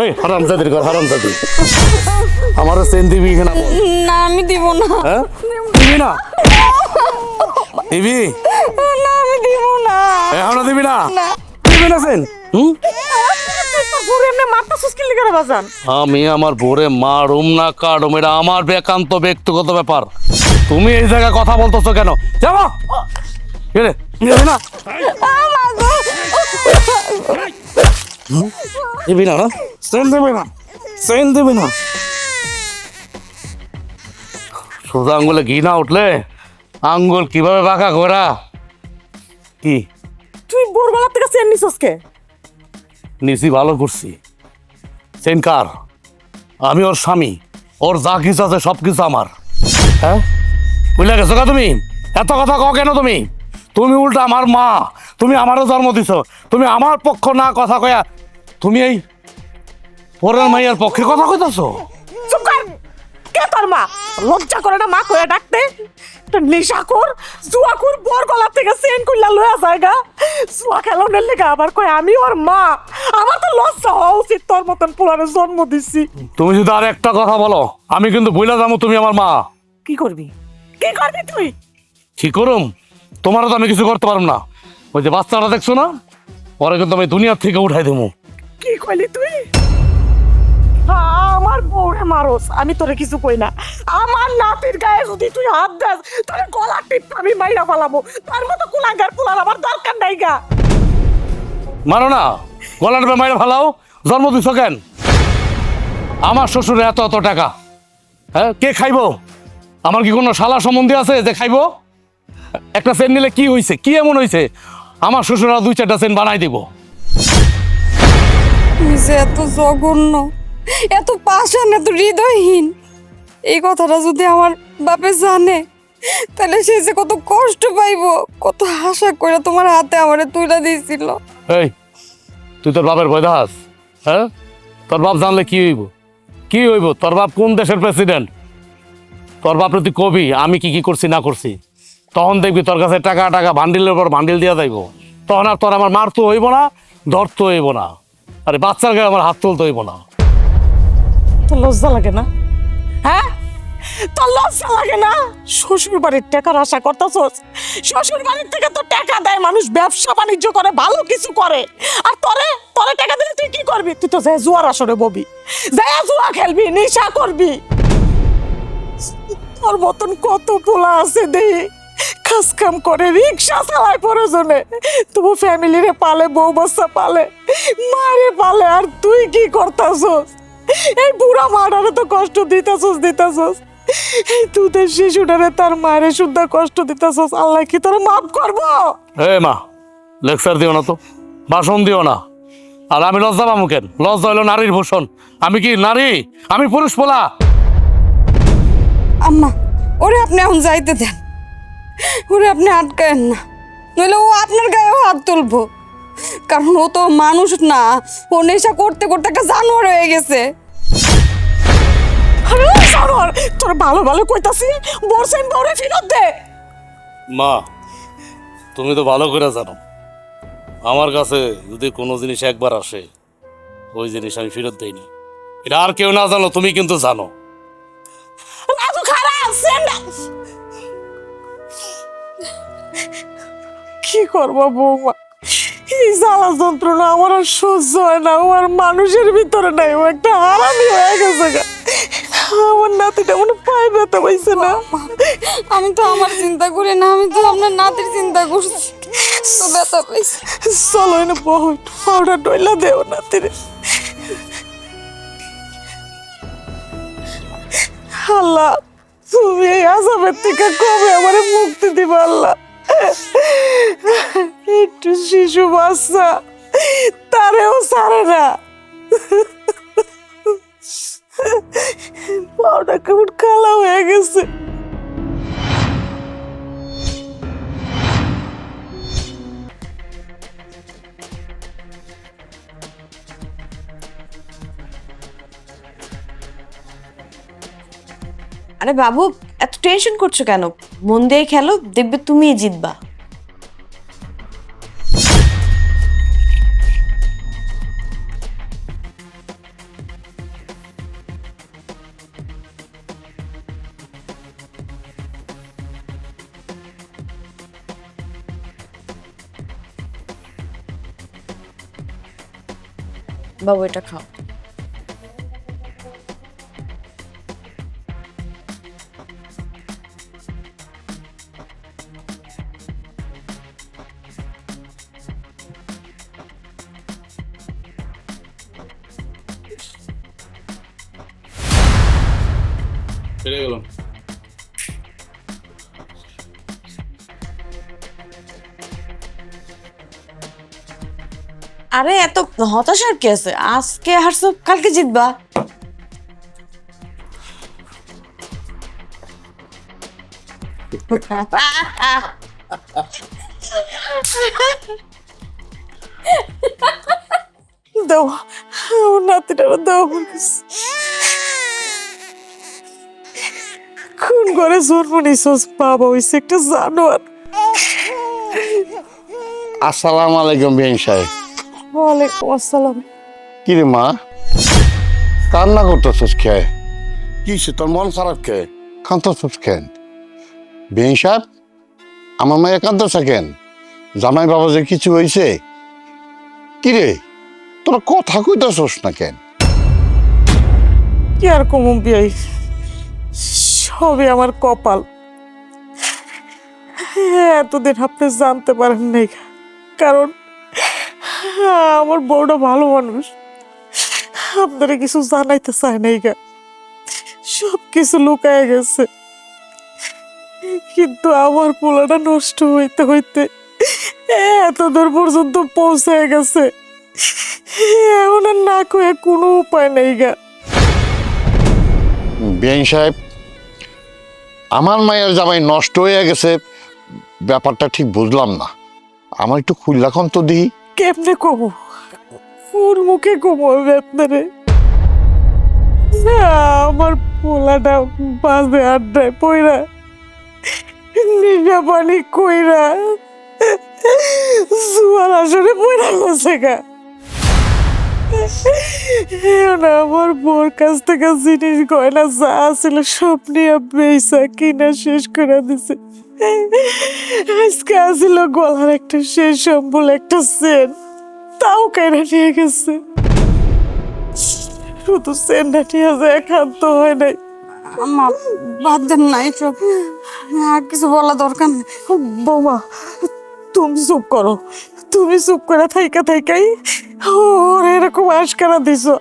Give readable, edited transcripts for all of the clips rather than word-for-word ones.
এই হারামজাদির ঘর হারামজাদি আমারও চেন দিবি কিনা বল। না আমি দিব না। হ্যাঁ দিবি না? দিবি না আমি দিব না। এখনো দিবি না? না। দিবি না চেন? পুরো এমনি মাথা সুস্কিল করে বাজান। আমি আমার বোরে মারুম না কাটুম, এটা আমার একান্ত ব্যক্তিগত ব্যাপার। তুমি এই জায়গায় কথা বলতেছো কেন? যাবো দিবি না? দিবি না? চেন দিবি না? চেন দিবি না? সোজা আঙ্গুলে ঘি না উঠলে আঙ্গুল কিভাবে বাঁকা ঘোরা? কি তুই ভোরবেলা থেকে চেন নিছস কে? নিছি, ভালো করছি। চেন কার? আমি ওর স্বামী, ওর যা কিছু আছে সব কিছু আমার। হ্যাঁ বুঝলে গেছো কা তুমি? এত কথা কও কেন তুমি? তুমি উল্টা আমার মা, তুমি আমারও জন্ম দিছো, তুমি আমার পক্ষ না কথা কয়া তুমি এই পরের মাইয়ার পক্ষে কথা কইতাছো? চুপ কর। কে তোর মা? লজ্জা করে না মা কইয়া ডাকতে? তো নেশাখোর জুয়াখোর ভোরবেলা থেকে চেন কইলা লয়া জায়গা জুয়া খেলানোর লেগে আবার কয় আমি ওর মা। আমার তো লজ্জা হওয়া উচিত, তোর মতন পোলারে জন্ম দিছি। তুমি যদি আর একটা কথা বলো আমি কিন্তু বইলা যাবো তুমি আমার মা। কি করবি? কি করবি তুই? কি করুম? তোমারও তো আমি কিছু করতে পারবো না। ওই যে বাচ্চাটা দেখছো না, পরে কিন্তু আমি দুনিয়ার থেকে উঠাই দেবো। কি কইলি তুই? আমার বউরে মারোস, আমি তোরে কিছু কই না। আমার নাতির গায়ে যদি তুই হাত দাস তোরে গলা টিপ আমি মাইরা ফেলাবো। তার মতো কুলাঙ্গার পোলার আমার দরকার নাই গা। মানো না, গলার মাইরে ফালাও। জন্ম দিছ কেন? আমার শ্বশুরে এত এত টাকা, হ্যাঁ কে খাইবো? আমার কি কোনো শালা সম্বন্ধী আছে যে খাইবো? একটা চেন নিলে কি হয়েছে, কি এমন হয়েছে? আমার শ্বশুরা 2-4টা চেন বানাই দিব। তুই যে এত জঘন্য, এত পাষাণ, এত হৃদয়হীন, এই কথাটা যদি আমার বাপে জানে তাহলে সে যে কত কষ্ট পাইবো, কত আশা করে তোমার হাতে আমারে তুলে দিয়েছিল। এই তুই তোর বাপের ভয় দেখাস? হ্যাঁ তোর বাপ জানলে কি হইব? কি হইব? তোর বাপ কোন দেশের প্রেসিডেন্ট? তোর বাপ তুই কবি আমি কি কি করছি না করছি, তখন দেখবি তোর কাছে টাকা টাকা ভান্ডিলের পর ভান্ডিল দিয়া যাইব। তখন আর তোর আমার মারতে হইব না, ধরতে হইব না, আরে বাচ্চার গায়ে আমার হাত তুলতে হইব না। তোর লজ্জা লাগে না? হ্যাঁ তোর লজ্জা লাগে না? শ্বশুর বাড়ির টাকার আশা করতেছস? শ্বশুর বাড়ির থেকে তো টাকা দেয় মানুষ, ব্যবসা বাণিজ্য করে, ভালো কিছু করে। আর তোরে তোরে টাকা দিলে তুই কি করবি? তুই তো যাই জুয়ার আসরে ববি, যাই জুয়া খেলবি, নেশা করবি। তোর মতন কত পোলা আছে দেহি কাজ কাম করে, রিক্সা চালায় প্রয়োজনে, তবু ফ্যামিলিরে পালে, বউ বাচ্চা পালে, মারে পালে। আর তুই কি করতাছস? এই বুড়া মাটারে তো কষ্ট দিতাছস। এই তোদের শিশুটারে তার মায়ের শুদ্ধা কষ্ট দিতাছস। আল্লাহ কি তোর মাফ করবো? এ মা, লেকচার দিও না তো, ভাষণ দিও না। আর আমি লজ্জা পাবো কেন? লজ্জা হইলো নারীর ভূষণ। আমি কি নারী? আমি পুরুষ পোলা। আম্মা, ওরে আপনি এখন যাইতে দেন, ওরে আপনি আটকায়েন না, নইলে ও আপনার গায়েও হাত তুলবো। কারণ ও তো মানুষ না, ও নেশা করতে করতে একটা জানোয়ার হয়ে গেছে। আরে সরোয়ার, তোর ভালো ভালো কইতাছি, বলছেন বউরে ফেরত দে। মা তুমি তো ভালো করে জানো আমার কাছে যদি কোনো জিনিস একবার আসে ওই জিনিস আমি ফেরত দেই না। এটা আর কেউ না জানো, তুমি কিন্তু জানো। রাজু খারাপ সেন্ডা। কি করবো বৌমা, এই জ্বালা যন্ত্রণা আমার আর সহ্য হয় না। ও আর মানুষের ভিতরে নাই, ও একটা হারামি হয়ে গেছে গা। আমার নাতিটা মনে পায়ে ব্যথা পাইছে না। আমি তো আমার চিন্তা করি না, আমি তো আপনার নাতির চিন্তা করছি। তো ব্যথা পাইছি। চলো এনে বহু পাউডার ডইলা দেও নাতিরে। আল্লাহ তুমি এই আজাবের থেকে কবে আমারে মুক্তি দিবা আল্লাহ। একটু শিশু বাচ্চা তারেও ছাড়ে না। পাউডার কেমন কালা হয়ে গেছে। আরে বাবু, এত টেনশন করছো কেন? মন দিয়ে খেলো, দেখবে তুমিই জিতবা। বাবু এটা খাও। ফিরে গেলাম। আরে এত হতাশার কি আছে? আজকে হারছো, কালকে জিতবা। দাও আমার নাতিটারও দাও আমার কাছে। খুন করে জন্ম নিছস, বাবা হইছে একটা জানোয়ার। আসসালামু আলাইকুম বিআইন সাহেব। ওয়ালাইকুম আসসালাম। কি রে মা, কান্না করতেছিস কে? কি সে, তোর মন খারাপ কে? কান্দতেছিস কেন? বিআইন সাহেব, আমার মায়ের কান্দছে কেন? জামাই বাবা যে কিছু হয়েছে? কি রে, তোরা কথা কইতেছিস না কেন? কি আর কমু বিয়াই, সবই আমার কপাল। এতদিন আপনি জানতে পারেন নাই, কারণ আমার বউটা ভালো মানুষ, আপনারা কিছু জানাইতে চায় নাই গা, সব কিছু লুকায় গেছে। কিন্তু আমার পোলাটা নষ্ট হইতে হইতে এত দূর পর্যন্ত পৌঁছায় গেছে, এখন আর না কয়ে কোনো উপায় নেই গা। বিআইন সাহেব, আমার মায়ের জামাই নষ্ট হয়ে গেছে, ব্যাপারটা ঠিক বুঝলাম না। আমার একটু খুললাখন তো দিই। কেমনে কমো, ওর মুখে কমো আপনারে? আমার পোলাটা বাজে আড্ডায় পইরা নিশা পানি কইরা জুয়ার আসরে পইরা গেছে গা। আমার বোর কাছ থেকে জিনিস গয়না যা ছিল সব নিয়ে বেচা কিনা শেষ করে দিছে। আজকে আসিল গলার একটা শেষ সম্বল, একটা সেন, তাও কেনা নিয়ে গেছে। শুধু সেনটা নিয়ে যায়, খাদ্য হয় নাই। আম্মা বাদ দেন না এসব, আর কিছু বলা দরকার নেই। বৌমা, তুমি চুপ করো, তুমি চুপ করে থাইকা থাইকাই ওর এরকম আশকারা দিছো।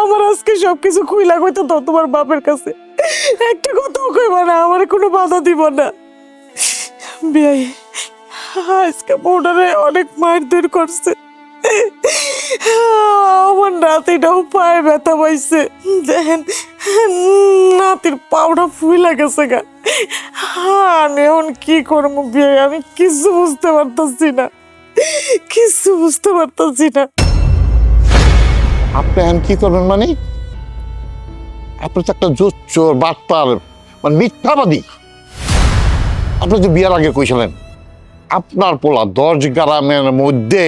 আমার আজকে সবকিছু খুইলা কইতে দাও তোমার বাপের কাছে, একটা কথাও কইবা না, আমার কোনো বাধা দিব না। বিয়াই আজকে বউডারে অনেক মারধর করছে, আমার নাতিটাও পায়ে ব্যথা পাইছে, দেখেন নাতির পাউডা ফুইলা গেছে গা। আমি এখন কি করবো বিয়ে, আমি কিছু বুঝতে পারতাছি না, কিছু বুঝতে পারতাছি না। আপনি এখন কি করবেন মানে? আপনি তো একটা জোচ্চোর, বাটপার, মানে মিথ্যাবাদী। আপনি তো বিয়ার আগে কইছিলেন আপনার পোলা 10 গ্রামের মধ্যে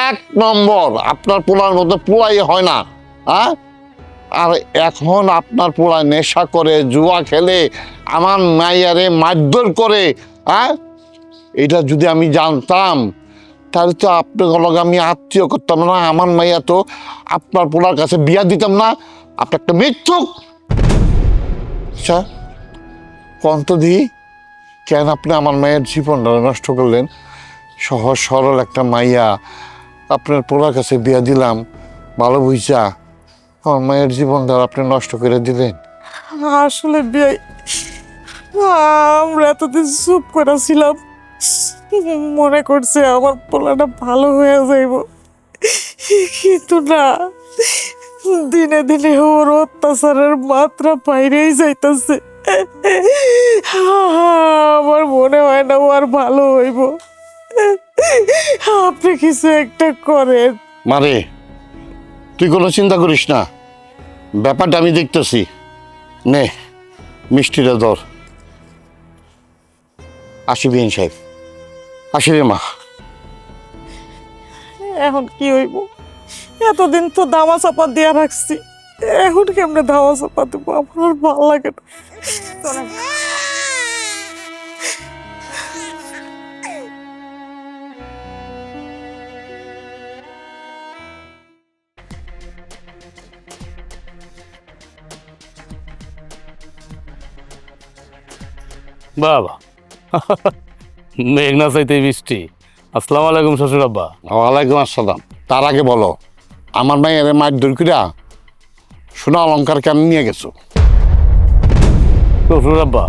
1 নম্বর, আপনার পোলার মধ্যে পোলাই হয় না। হ্যাঁ, আর এখন আপনার পোলা নেশা করে, জুয়া খেলে, আমার মাইয়ারে মারধর করে। হ্যাঁ, এটা যদি আমি জানতাম তাহলে তো আপনার লগে আমি আত্মীয় করতাম না, আমার মাইয়া তো আপনার পোলার কাছে বিয়া দিতাম না। আপনি একটা মিথ্যুক। আচ্ছা কন্ত দি, কেন আপনি আমার মায়ের জীবনটা নষ্ট করলেন? সহজ সরল একটা মাইয়া, আপনার পোলার কাছে বিয়া দিলাম, ভালো বুঝছা, আমার মায়ের জীবনটা আপনি নষ্ট করে দিলেন। আসলে বিয়ে আমরা এতদিন চুপ করেছিলাম, মনে করছে আমার পোলাটা ভালো হয়ে যাইব, কিন্তু না, দিনে দিনে ওর অত্যাচারের মাত্রা বাইরেই যাইতেছে। আমার মনে হয় না ও আর ভালো হইব। আপনি কিছু একটা করেন। মারে, তুই কোনো চিন্তা করিস না, ব্যাপারটা আমি দেখতেছি। নে মিষ্টিটা ধর। আসি বিন সাহেব, আসি রে মা। এখন কি হইব? এতদিন তো দামা চাপা দিয়া রাখছি, এখন কেমনে ধামা চাপা দেবো? আমার আর ভালো লাগে না। বাবা মেঘনা চাইতে বৃষ্টি। আসসালামু আলাইকুম শ্বশুর আব্বা। ওয়ালাইকুম আসসালাম। তার আগে বলো, আমার মায়ের মায়ের দরকিরা সোনা অলঙ্কার কেন নিয়ে গেছো? শ্বশুর আব্বা,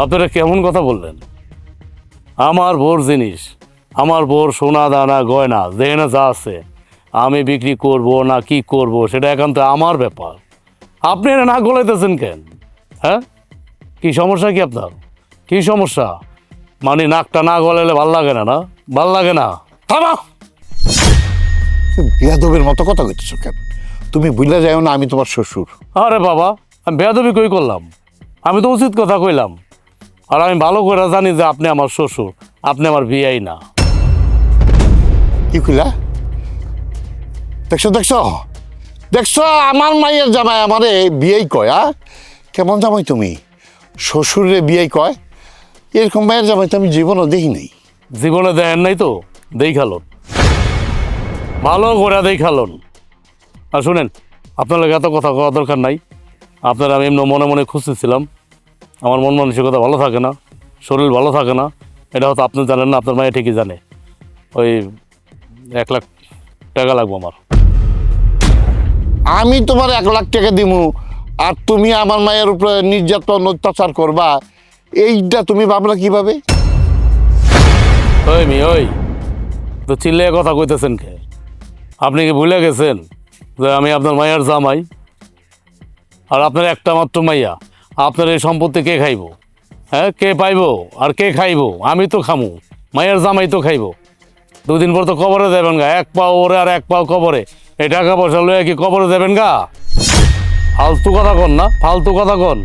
আপনারা কেমন কথা বললেন? আমার বোর জিনিস, আমার বোর সোনা দানা গয়না যেখানে যা আছে আমি বিক্রি করব না কি করব সেটা একান্ত আমার ব্যাপার। আপনি এটা না গলাইতেছেন কেন? হ্যাঁ, কি সমস্যা কি আপনার? কি সমস্যা? মানে নাকটা না গলাইলে ভাল লাগে না? না ভাল লাগে না? থামা! বেয়াদবের মতো কথা কইতেছো কেন? তুমি বুঝলে যাও না আমি তোমার শ্বশুর। আরে বাবা, আমি বেয়াদবি কই করলাম? আমি তো উচিত কথা কইলাম। আর আমি ভালো করে জানি যে আপনি আমার শ্বশুর, আপনি আমার বিয়াই না। কি কইলা? দেখছো দেখছো দেখছো, আমার মায়ের জামাই আমারে বিয়েই কয়। কেমন জামাই তুমি? শ্বশুরে বিয়েই কয়? এরকম মায়ের জামাই তো আমি জীবনও দেখি নাই। জীবনে দেখেন নাই তো দেখালন, ভালো করে দেখালন। আর শুনেন, আপনার লোক এত কথা কওয়ার দরকার নাই। আপনার আমি এমনি মনে মনে খুঁজতেছিলাম, আমার মন মানসিকতা ভালো থাকে না, শরীর ভালো থাকে না। এটা হয়তো আপনি জানেন না, আপনার মায়ে ঠিকই জানে। ওই 1 লাখ টাকা লাগবো আমার। আমি তোমার 1 লাখ টাকা দিমু আর তুমি আমার মায়ের উপরে নির্যাতন অত্যাচার করবা, এইটা তুমি ভাবলা কিভাবে? ওই তো চিল্লে কথা কইতেছেন কে? আপনি কি ভুলে গেছেন যে আমি আপনার মায়ের জামাই? আর আপনার একটা মাত্র মাইয়া, আপনার এই সম্পত্তি কে খাইব? হ্যাঁ, কে পাইবো আর কে খাইব? আমি তো খামু, মায়ের জামাই তো খাইব। 2 দিন পর তো কবরে যাবেন গা, 1 পাও ওরে আর 1 পাও কবরে। এই টাকা পয়সা লইয়া কি কবরে যাবেন গা? ফালতু কথা কন না, ফালতু কথা কন।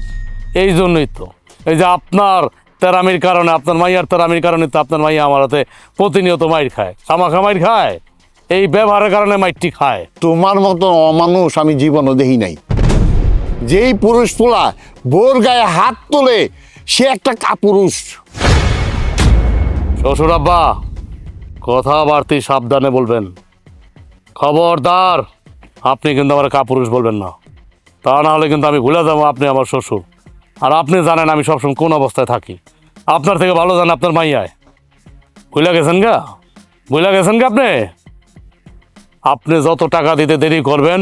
এই জন্যই তো, এই যে আপনার তেরামির কারণে, আপনার মাইয়ার তেরামির কারণে তো আপনার মাইয়া আমার হাতে প্রতিনিয়ত মাইর খায়, খামাখা মাইর খায়। এই ব্যবহারের কারণে মাইরটি খায়। তোমার মতো অমানুষ আমি জীবনও দেখি নাই। যেই পুরুষ পোলা বোর গায়ে হাত তোলে সে একটা কাপুরুষ। শ্বশুর আব্বা, কথাবার্তি সাবধানে বলবেন। খবরদার, আপনি কিন্তু আমার কাপুরুষ বলবেন না। তা না হলে কিন্তু আমি ভুলে যাবো আপনি আমার শ্বশুর। আর আপনি জানেন আমি সবসময় কোন অবস্থায় থাকি। আপনার থেকে ভালো জানে আপনার মাইয়ায়। ভুলে গেছেন গা? ভুলে গেছেন গা আপনি? আপনি যত টাকা দিতে দেরি করবেন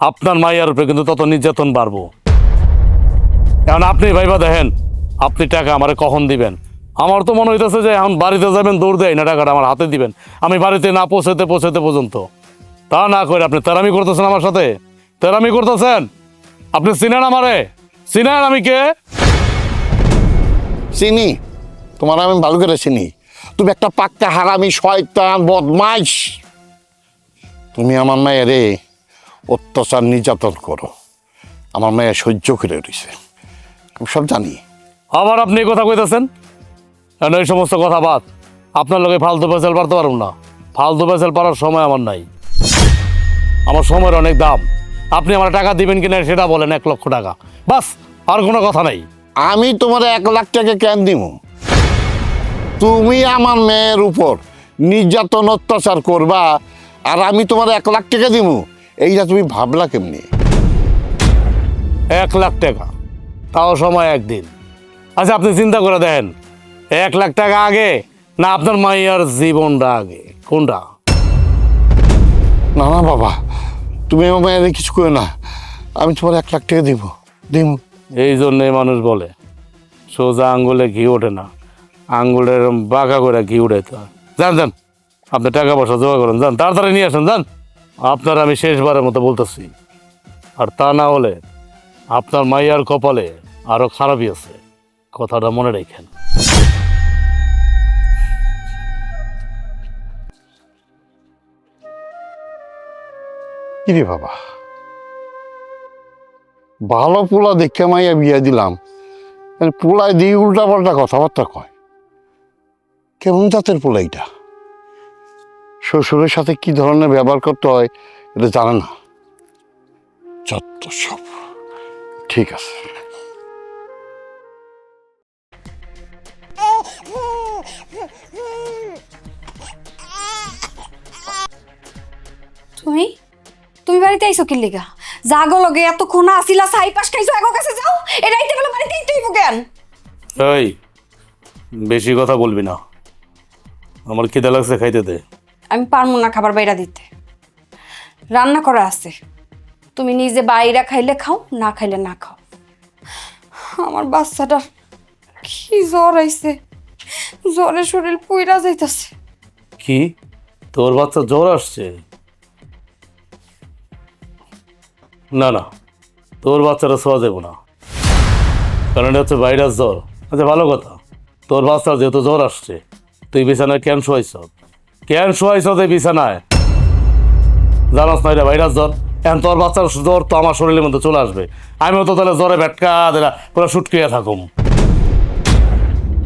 আপনার মাইয়ার উপরে কিন্তু তত নির্যাতন বাড়বো। এখন আপনি ভাইবা দেখেন, আপনি টাকা আমারে কখন দিবেন? আমার তো মনে হইতেছে যে এখন বাড়িতে যাবেন, দৌড় দেয় না, টাকাটা আমার হাতে দিবেন। আমি বাড়িতে না পৌঁছাতে পর্যন্ত। তা না করে আপনি তেরামি করতেছেন আমার সাথে, তেরামি করতেছেন। আপনি চিনেন আমারে? চিনেন আমি কে? চিনি, তোমার আমি ভালো করে চিনি। তুমি একটা পাক্কা হারামি, শয়তান, বদমাইশ। তুমি আমার মায়েরে অত্যাচার নির্যাতন করো, আমার মায়ের সহ্য করে রয়েছে, আমি সব জানি। আবার আপনি এই কথা কইতেছেন? এখন এই সমস্ত কথা বাদ। আপনার লোকে ফালতু পেঁচাল পারতে পারুন না। ফালতু পেঁচাল পারার সময় আমার নাই। আমার সময়ের অনেক দাম। আপনি আমার টাকা দিবেন কিনা সেটা বলেন। 1 লক্ষ টাকা, বাস, আর কোনো কথা নাই। আমি তোমার 1 লাখ টাকা কেন দিব? তুমি আমার মেয়ের উপর নির্যাতন অত্যাচার করবা আর আমি তোমার 1 লাখ টাকা দিব, এইটা তুমি ভাবলা কেমনি? 1 লাখ টাকা, তাও সময় 1 দিন। আচ্ছা, আপনি চিন্তা করে দেখেন, 1 লাখ টাকা আগে না আপনার মাইয়ার জীবনটা আগে? কোনটা? না না বাবা, তুমি আমার মায়ের কিছু করো না, আমি তোমার 1 লাখ টাকা দিব। এই জন্যে মানুষ বলে সোজা আঙ্গুলে ঘি ওঠে না, আঙ্গুলের বাঁকা করে ঘি উঠাইতে হয়। যান, আপনি টাকা পয়সা জোগাড় করেন, যান, তাড়াতাড়ি নিয়ে আসেন, যান। আপনার আমি শেষবারের মতো বলতেছি। আর তা না হলে আপনার মাইয়ার কপালে আরো খারাপই আছে, কথাটা মনে রাখেন। কিরে বাবা, ভালো পোলা দেখে মাইয়া বিয়া দিলাম, পোলায় দিয়ে উল্টা পাল্টা কথাবার্তা কয়। কেমন জাতের পোলা এটা? শ্বশুরের সাথে কি ধরনের ব্যবহার করতে হয় এটা জানে না। যত সব। ঠিক আছে, তুমি তুমি বাড়িতে আইছো কি লিগা? জাগো লগে এতক্ষণ আসিলা, সাই পাশ খাইছো, আগো কাছে যাও। এটাইতে বলে বাড়িতে আইতেইব কেন? এই বেশি কথা বলবি না, আমার খিদে লাগছে, খাইতে দে। আমি পারবো না খাবার বাইরা দিতে, রান্না করা আছে। তুমি নিজে বাইরা খাইলে খাও, না খাইলে না খাও। আমার বাচ্চাটার কি জ্বর আইছে, জ্বরে শরীর পুইরা যাইতাছে। কি তোর বাচ্চা জ্বর আসছে? না না, তোর বাচ্চাটা শোয়া যাবো না, কারণ এটা হচ্ছে ভাইরাস জ্বর। আচ্ছা ভালো কথা, তোর বাচ্চার যেহেতু জ্বর আসছে, তুই বিছানায় কেন শোয়াইছ? কেন শোয়াইছ তুই বিছানায়? জানাস না এটা ভাইরাস জ্বর? এখন তোর বাচ্চার জ্বর তো আমার শরীরের মধ্যে চলে আসবে, আমিও তো তাহলে জ্বরে ব্যাটকা দিলা পুরো শুটকিয়ে থাকুম।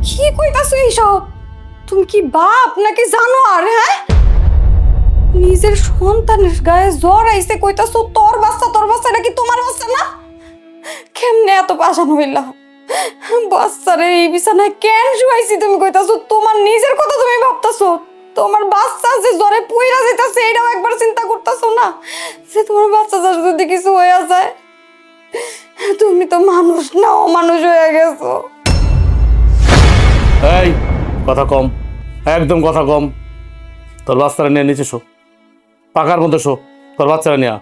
কি কইতাছো এইসব? তুমি কি বাপ নাকি জানো? আর হ্যাঁ, নিজের সন্তানের গায়ে জ্বর আইছে কইতাছো তোর বাচ্চা? তোর বাচ্চা নাকি তোমার বাচ্চা না? কেমনে এত পাশান হইলা? বাচ্চারে এই বিছানায় কেন শুয়াইছি তুমি কইতাছো? তোমার নিজের কথা তুমি ভাবতাছো? তোমার বাচ্চা যে জ্বরে পুইরা যাইতাছে এটাও একবার চিন্তা করতাছো না যে তোমার বাচ্চা যদি কিছু হয়ে যায়? তুমি তো মানুষ না, অমানুষ হয়ে গেছো। এই কথা কম, একদম কথা কম। তোর বাচ্চারা নিয়ে নিচে শো, পাকার মধ্যে শো, তোর বাচ্চারা নিয়ে।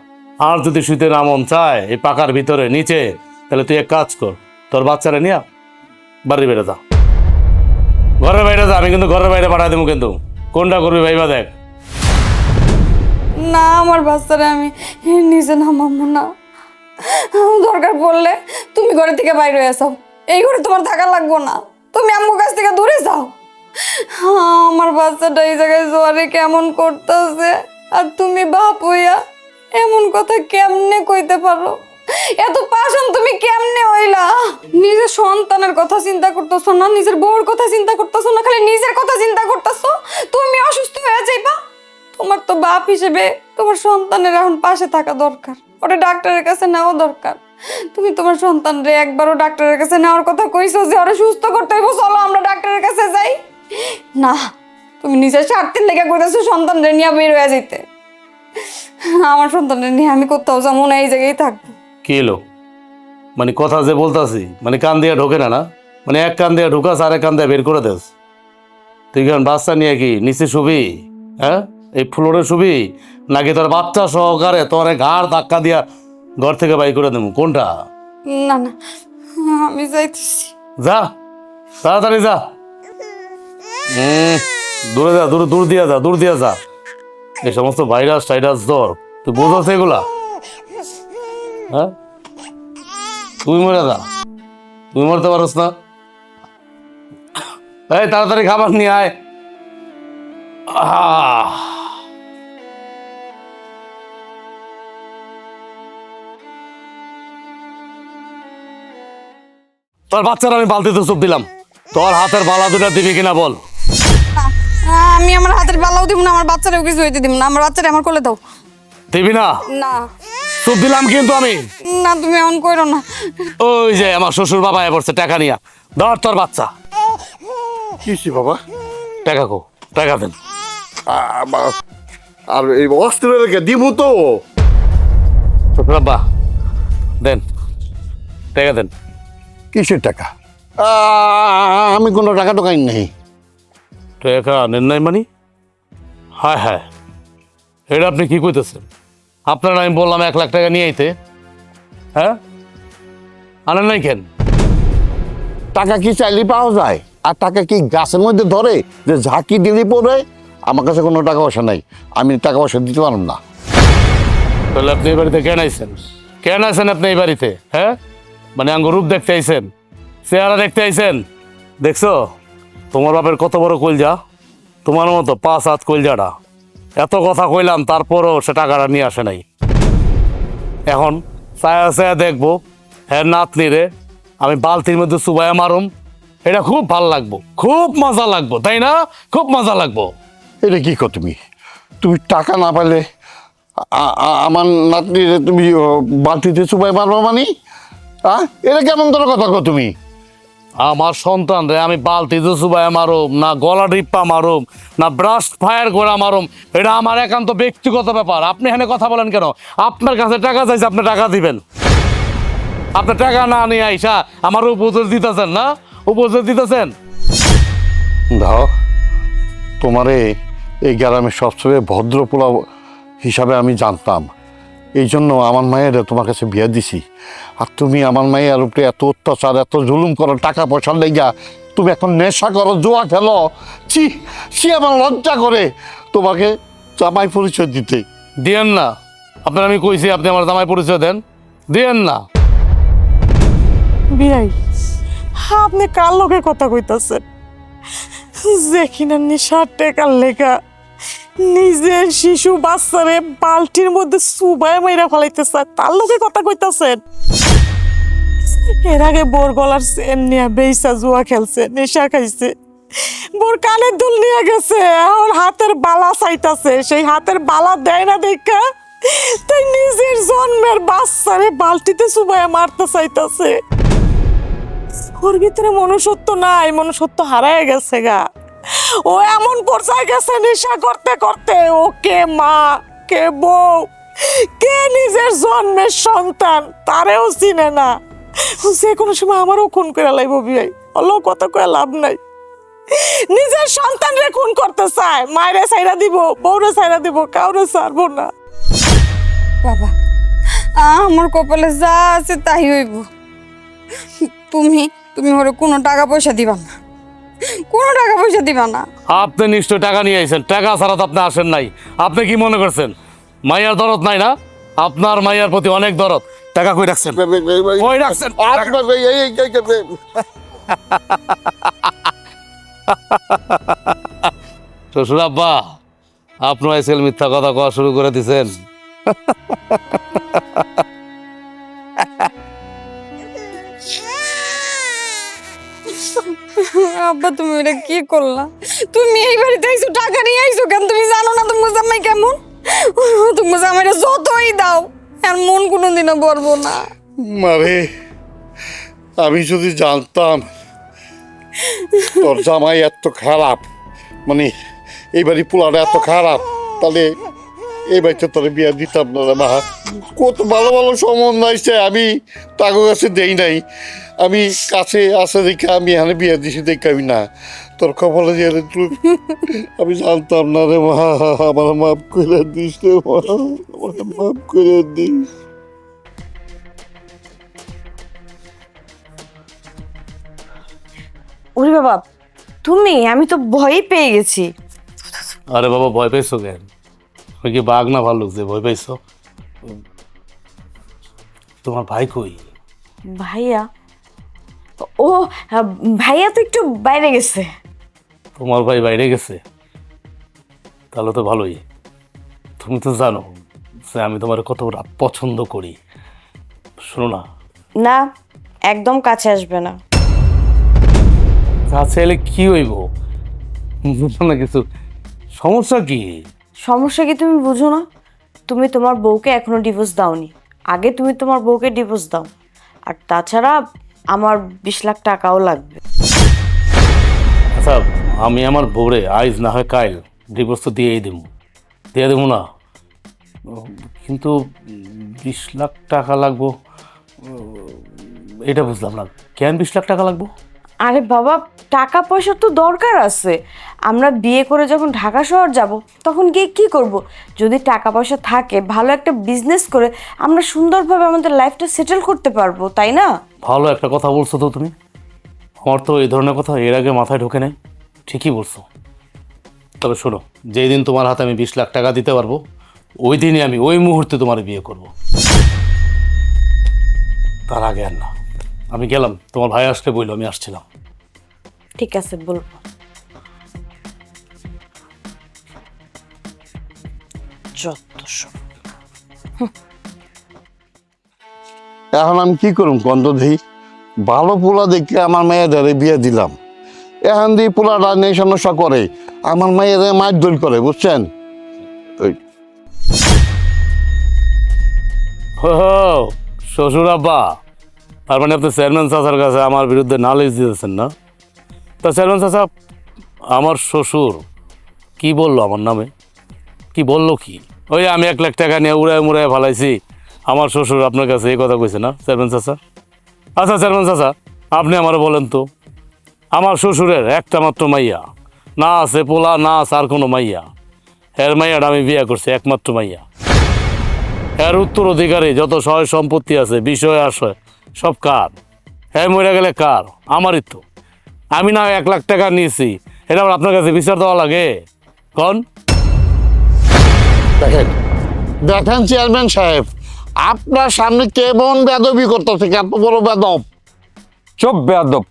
আর যদি শুইতে না মন চায় এই পাকার ভিতরে নিচে, তাহলে তুই এক কাজ কর, তোর বাচ্চারা নিয়ে বাড়ির বাইরে যা, ঘরের বাইরে যা। আমি কিন্তু ঘরের বাইরে পাঠাই দেবো, কিন্তু কোনটা করবি ভাইবা দেখ। না, আমার বাচ্চারা আমি নিজে নামাবো না। দরকার পড়লে তুমি ঘরে থেকে বাইরে হয়ে যাও, এই ঘরে তোমার থাকা লাগবো না। তুমি আম্মুর কাছ থেকে দূরে যাও। আমার বাচ্চাটা এই জায়গায় জ্বরে কেমন করতেছে, আর তুমি বাপ হইয়া এমন কথা কেমনে কইতে পারো? এত পাশান তুমি কেমনে হইলা? নিজের সন্তানের কথা চিন্তা করতেছো না, নিজের বউর কথা চিন্তা করতেছো না, খালি নিজের কথা চিন্তা করতেছো। তুমি অসুস্থ হয়ে যাইবা। তোমার তো বাপ হিসেবে তোমার সন্তানের এখন পাশে থাকা দরকার, ওটা ডাক্তারের কাছে নেওয়া দরকার। তুমি তোমার সন্তানরে একবারও ডাক্তারের কাছে নেওয়ার কথা কইছো যে ওরা সুস্থ করতে হইব, চলো আমরা ডাক্তারের কাছে যাই? না, তুমি নিজের স্বার্থের লেগে কইতেছো সন্তানরে নিয়ে বের হয়ে যেতে। আমার সন্তানরে নিয়ে আমি কোথাও যাবো না, এই জায়গায় থাকবো। কি এলো মানে কথা যে বলতাছি, মানে কান দিয়ে ঢোকে না? না মানে এক কান দিয়ে ঢুকাস আর এক কান দিয়ে বের করে দেস। তুই কেন বাচ্চা নিয়ে কি নিচে শুবি? হ্যাঁ, এই ফ্লোরে শুবি, নাকি তোর বাচ্চা সহকারে তোর ঘাড় ধাক্কা দিয়া ঘর থেকে বাই করে দেবো? কোনটা? না না, আমি যাইতেছি। যা, তাড়াতাড়ি যা। দূরে যা, দূর দিয়া যা, দূর দিয়া যা। এই সমস্ত ভাইরাস টাইরাস জ্বর তুই বোঝাস এগুলা? হ্যাঁ, তুই মরে যা, তুই মরতে পারস না। এই তাড়াতাড়ি খাবার নিয়ে আয়। তোর বাচ্চারা আমি বালতিতে চোখ দিলাম, তোর হাতের বালা দুটা দিবি কিনা বল? আমি আমার হাতের বালাও দিব না, আমার বাচ্চারাও কিছু হইতে দিব না। আমার বাচ্চারা আমার কোলে দাও। দিবি না? না চোখ দিলাম কিন্তু আমি। না, তুমি এমন করো না। ওই যে আমার শ্বশুর বাবা এ পড়ছে টাকা নিয়া, ধর তোর বাচ্চা। কিসি বাবা? টাকা কো, টাকা দেন। আর এই অস্ত্র রেখে দিমু তো। বাবা দেন, টাকা দেন। কিসের টাকা? আমি কোনো টাকা টোকাই নাই। টাকা নেন নাই মানে? হ্যাঁ হ্যাঁ, এটা আপনি কি কইতেছেন? আপনার আমি বললাম 1 লাখ টাকা নিয়ে আইতে, হ্যাঁ আনেন নাই কেন? টাকা কি চাইলে পাওয়া যায়? আর টাকা কি গাছের মধ্যে ধরে যে ঝাঁকি দিলি পড়ে? আমার কাছে কোনো টাকা পয়সা নাই, আমি টাকা পয়সা দিতে পারব না। তাহলে আপনি এই বাড়িতে কেন আইছেন? কেন আইছেন আপনি এই বাড়িতে? হ্যাঁ, মানে আঙ্গ রূপ দেখতে আইছেন, চেহারা দেখতে আইছেন? দেখছো তোমার বাপের কত বড় কলজা, তোমার মতো 5 হাত কলজাটা। এত কথা কইলাম তারপরও সে টাকাটা নিয়ে আসে নাই। এখন ছায়া ছায়া দেখবো হ্যাঁ নাতনি রে আমি বালতির মধ্যে চুবাইয়া মারুম, এটা খুব ভালো লাগবো, খুব মজা লাগবো, তাই না? খুব মজা লাগবো। এটা কি কর তুমি? তুমি টাকা না পাইলে আমার নাতনিরে তুমি বালতিতে চুপাই মারবা মানে? এটা কেমন ধরো কথা কো তুমি? আমার সন্তান রে আমি বালতিতে চুবাইয়া মারুম, না গলা ডিপ্পা মারুম, না ব্রাশ ফায়ার করে মারুম, এটা আমার একান্ত ব্যক্তিগত ব্যাপার। আপনি এখানে কথা বলেন কেন? আপনার কাছে টাকা চাইছে, আপনি টাকা দিবেন। আপনার টাকা না নিয়ে আইসা আমার উপদেশ দিতেছেন না? উপস্থিত দিতেছেন? দাও, তোমারে এই গ্রামের সবচেয়ে ভদ্র পোলা হিসাবে আমি জানতাম, এই জন্য আমার মায়ের তোমার কাছে বিয়ে দিছি। আর তুমি আমার মায়ের উপরে এত অত্যাচার, এত জুলুম করো, টাকা পয়সার লেগা তুমি এখন নেশা করো, জুয়া খেলো। ছি ছি, আমার লজ্জা করে তোমাকে জামাই পরিচয় দিতে। দিয়েন না। আপনার আমি কইছি আপনি আমার জামাই পরিচয় দেন, দিয়েন না। বিয়াই, আপনি কার লোকে কথা কইতাছেন? যে কিনা নিশার টেকার লেখা নিজের শিশু বাচ্চারে বালতির মধ্যে সুবায় মাইরা ফেলাইতে চায়, তার লোকে কথা কইতাছেন? এর আগে বোর গলার চেন নিয়ে বেইসা জুয়া খেলছে, নেশা খাইছে, বোর কানের দুল নিয়ে গেছে, এখন হাতের বালা চাইতাছে, সেই হাতের বালা দেয় না দেখা তাই নিজের জন্মের বাচ্চারে বালতিতে সুবায় মারতে চাইতাছে। ওর ভিতরে মনুষ্যত্ব নাই, মনুষ্যত্ব হারায় গেছে গা। ও এমন পর্যায়ে গেছে নেশা করতে করতে, ও কে মা, কে বউ, কে নিজের জন্মের সন্তান তারেও চিনে না। ও যে কোনো সময় আমারও খুন করে লাইব বিয়াই, অল্প কথা কয়ে লাভ নাই। নিজের সন্তানরে খুন করতে চায়, মায়েরে ছাইরা দিব, বউরে ছাইরা দিব, কাউরে ছাড়বো না। বাবা, আমার কপালে যা আছে তাই হইব। তুমি তুমি ওরে কোনো টাকা পয়সা দিবা না, কোনো টাকা পয়সা দিবা না। আপনি নিশ্চয় টাকা নিয়ে আইছেন, টাকা ছাড়া তো আপনি আসেন নাই। আপনি কি মনে করছেন মাইয়ার দরদ নাই না? আপনার মাইয়ার প্রতি অনেক দরদ। টাকা কই রাখছেন? কই রাখছেন? শ্বশুর আব্বা, আপনি আজকাল মিথ্যা কথা কওয়া শুরু করে দিছেন। আব্বা, তুমি এটা কি করলা? তুমি এই বাড়িতে আইছো, টাকা নিয়ে আইছো কেন? তুমি জানো না তোমার জামাই কেমন? তোমার জামাইটা যতই দাও আর মন কোনোদিনও বলবো না। মারে, আমি যদি জানতাম তোর জামাই এত খারাপ, মানে এই বাড়ি পোলাটা এত খারাপ, তাহলে এই বাড়িতে তোর বিয়ে দিতাম না রে মা। কত ভালো ভালো সম্বন্ধ আসছে, আমি তাকে কাছে দেই নাই। আমি কাছে আসে দেখে আমি এখানে বিয়ে দিছি দেখে আমি না, তোর কপালে দিয়ে তুই, আমি জানতাম না রে মা। আমার মাফ করে দিস রে মা, আমার মাফ করে দিস। ওরে বাবা, তুমি, আমি তো ভয়ই পেয়ে গেছি। আরে বাবা, ভয় পাইছো কেন? ওই কি বাঘ না ভাল্লুক যে ভয় পাইছো? তোমার ভাই কই? ভাইয়া? ও, ভাইয়া তো একটু বাইরে গেছে। তোমার ভাই বাইরে গেছে? তাহলে তো ভালোই। তুমি তো জানো যে আমি তোমার কতটা পছন্দ করি। শোনো না, না, একদম কাছে আসবে না। কাছে এলে কি হইব? বুঝো না কিছু? সমস্যা কি? সমস্যা কি তুমি বুঝো না? তুমি তোমার বউকে এখনো ডিভোর্স দাওনি। আগে তুমি তোমার বউকে ডিভোর্স দাও। আর তাছাড়া আমার 20 লাখ টাকাও লাগবে। আচ্ছা, আমি আমার বউরে আইজ না হয় কাইল ডিভোর্স তো দিয়ে দেবো না, কিন্তু 20 লাখ টাকা লাগবো এটা বুঝলাম না। কেন 20 লাখ টাকা লাগবো? আরে বাবা, টাকা পয়সা তো দরকার আছে। আমরা বিয়ে করে যখন ঢাকা শহর যাব তখন গিয়ে কি করব? যদি টাকা পয়সা থাকে, ভালো একটা বিজনেস করে আমরা সুন্দরভাবে আমাদের লাইফটা সেটেল করতে পারবো, তাই না? ভালো একটা কথা বলছো তো তুমি। আমার তো এই ধরনের কথা এর আগে মাথায় ঢোকে নাই। ঠিকই বলছো। তবে শোনো, যেই দিন তোমার হাতে আমি 20 লাখ টাকা দিতে পারবো, ওই দিনই আমি ওই মুহূর্তে তোমার বিয়ে করব। তার আগে আর না। আমি গেলাম, তোমার ভাই আসলে বললো আমি আসছিলাম। ঠিক আছে, বলবো। যত সব। এখন আমি কি করুম কন্দ দেই? ভালো পোলা দেখে আমার মেয়েদের বিয়ে দিলাম, এখন দিয়ে পোলাটা নেশা নশা করে, আমার মেয়েদের মারধর করে, বুঝছেন? ওই শ্বশুর আব্বা, তার মানে আপনি চেয়ারম্যান চাচার কাছে আমার বিরুদ্ধে নালিশ দিতেছেন না? তা চেয়ারম্যান চাচা, আমার শ্বশুর কি বললো আমার নামে? কি বললো কি? ওই আমি 1 লাখ টাকা নিয়ে উড়ায় মুড়ায় ফালাইছি, আমার শ্বশুর আপনার কাছে এই কথা কইছে না চেয়ারম্যান চাচা? আচ্ছা চেয়ারম্যান চাচা, আপনি আমারও বলেন তো, আমার শ্বশুরের একটা মাত্র মাইয়া, না আছে পোলা, না আছে আর কোনো মাইয়া। এর মাইয়াটা আমি বিয়ে করছি, একমাত্র মাইয়া। এর উত্তরাধিকারী যত সহায় সম্পত্তি আছে, বিষয় আসে, সব কার? হ্যাঁ, মরে গেলে কার? আমারই তো। আমি না 1 লাখ টাকা নিয়েছি, এটা আবার আপনার কাছে বিচার দেওয়া লাগে? কন দেখেন দেখেন চেয়ারম্যান সাহেব, আপনার সামনে কেমন বেদবি করতেছে, এত বড় বেদব। চুপ বেয়াদব,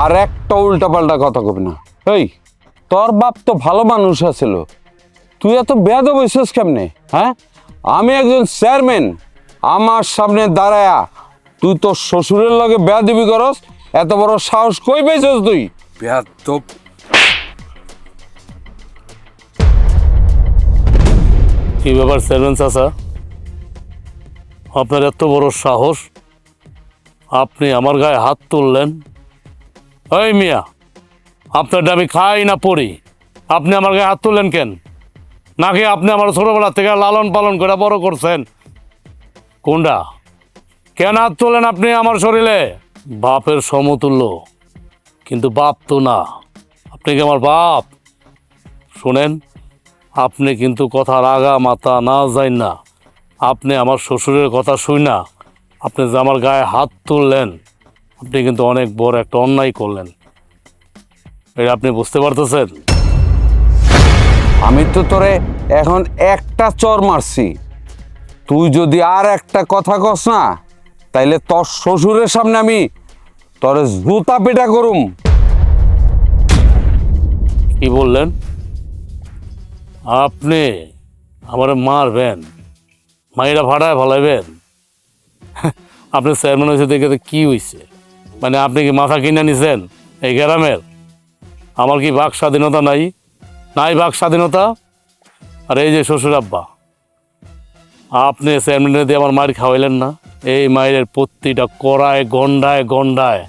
আর একটা উল্টাপাল্টা কথা কবি না। এই, তোর বাপ তো ভালো মানুষ আছিল, তুই এত বেয়াদব হইছিস কেমনে? হ্যাঁ, আমি একজন চেয়ারম্যান, আমার সামনে দাঁড়ায়া তুই তোর শ্বশুরের লগে বেয়াদবি করস? এত বড় সাহস কই পাইছস তুই? বেয়াদব। কি ব্যাপার চেয়ারম্যান চাচা, আপনার এত বড় সাহস, আপনি আমার গায়ে হাত তুললেন? ওই মিয়া, আপনারটা আমি খাই না পড়ি, আপনি আমার গায়ে হাত তুললেন কেন? নাকি আপনি আমার ছোটবেলা থেকে লালন পালন করে বড় করছেন? কোনটা? কেন হাত তোলেন আপনি আমার শরীরে? বাপের সমতুল্য, কিন্তু বাপ তো না। আপনি কি আমার বাপ? শোনেন, আপনি কিন্তু কথার আগা মাথা না যাই না, আপনি আমার শ্বশুরের কথা শুই না আপনি যে আমার গায়ে হাত তুললেন, আপনি কিন্তু অনেক বড় একটা অন্যায় করলেন। এটা আপনি বুঝতে পারতেছেন? আমি তো তোরে এখন একটা চর মারছি, তুই যদি আর একটা কথা কস না, তাইলে তোর শ্বশুরের সামনে আমি তোরে জুতা পেটা করুম। কি বললেন? আপনি আমার মারবেন, মাইরা ভাড়ায় ভালাইবেন? আপনি চেয়ারম্যান হয়েছে দেখে তো কি হয়েছে? মানে আপনি কি মাথা কিনে নিছেন এই গ্রামের? আমার কি বাক স্বাধীনতা নাই? নাই বাক স্বাধীনতা? আর এই যে শ্বশুর আব্বা, আপনি চেয়ারম্যানের দিয়ে আমার মায়ের খাওয়াইলেন না? এই মায়ের প্রতিটা কড়ায় গন্ডায় গন্ডায়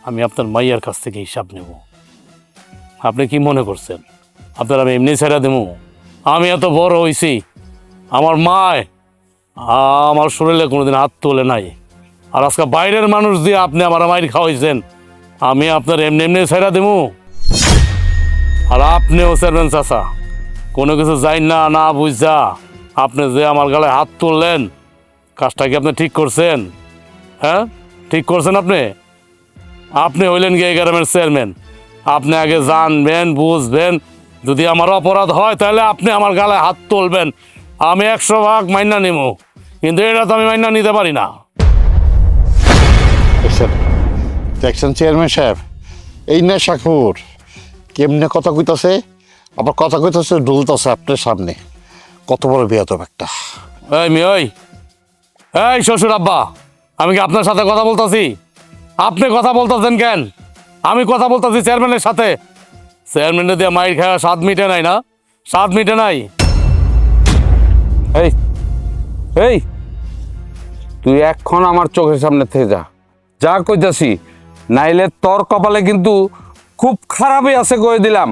আমি আপনার মাইয়ার কাছ থেকে হিসাব নেব। আপনি কি মনে করছেন আপনার আমি এমনি ছেড়ে দেবো? আমি এত বড় হয়েছি, আমার মায় আমার শরীরে কোনোদিন হাত তোলে নাই, আর আজকে বাইরের মানুষ দিয়ে আপনি আমার মায়ের খাওয়াইছেন, আমি আপনার এমনি এমনি ছেড়ে দেবো? আর আপনিও চেয়ারম্যান চাচা, কোনো কিছু যাই না না বুঝা আপনি যে আমার গালে হাত তুললেন, কাজটা কি আপনি ঠিক করছেন? হ্যাঁ, ঠিক করছেন আপনি? আপনি হইলেন কি এই গ্রামের চেয়ারম্যান? আপনি আগে জানবেন, বুঝবেন, যদি আমার অপরাধ হয় তাহলে আপনি আমার গালে হাত তুলবেন, আমি 100% মাইনা নিব, কিন্তু এটা তো আমি মাইনা নিতে পারি না। দেখছেন দেখছেন চেয়ারম্যান সাহেব, এই নেশাখোর কেমনে কথা কইতাছে, আবার কথা কইতাছে ডুলতাছে আপনার সামনে। কত বড় বেয়াদব একটা। এই শ্বশুর আব্বা, আমি কি আপনার সাথে কথা বলতাছি? আপনি কথা বলতেছেন কেন? আমি কথা বলতেছি চেয়ারম্যানের সাথে। চেয়ারম্যানের দিয়ে মাইর খাওয়া স্বাদ মিটে নাই না? স্বাদ মিটে নাই? এই এই, তুই এখন আমার চোখের সামনে থেকে যা, যা কইতাছি, নাইলে তোর কপালে কিন্তু খুব খারাপই আছে কয়ে দিলাম।